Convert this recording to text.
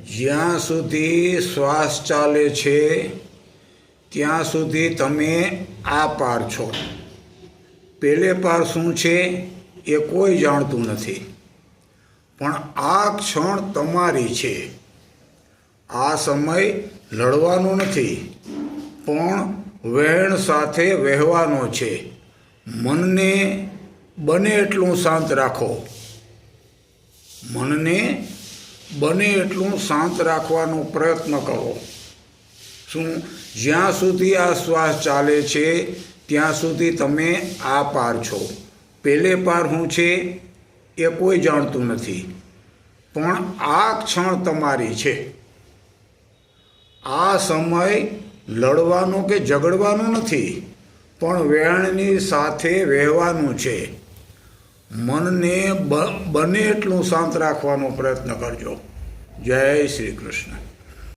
જ્યાં સુધી શ્વાસ ચાલે છે ત્યાં સુધી તમે આ પાર છો. પેલે પાર શું છે એ કોઈ જાણતું નથી, પણ આ ક્ષણ તમારી છે. આ સમય લડવાનો નથી, પણ વહેણ સાથે વહેવાનો છે. મનને બને એટલું શાંત રાખો. મનને બને એટલું શાંત રાખવાનો પ્રયત્ન કરો. શું? જ્યાં સુધી આ શ્વાસ ચાલે છે ત્યાં સુધી તમે આ પાર છો. પેલે પાર શું છે એ કોઈ જાણતું નથી, પણ આ ક્ષણ તમારી છે. આ સમય લડવાનો કે ઝઘડવાનો નથી, પણ વહેણની સાથે વહેવાનું છે. મનને બને એટલું શાંત રાખવાનો પ્રયત્ન કરજો. જય શ્રી કૃષ્ણ.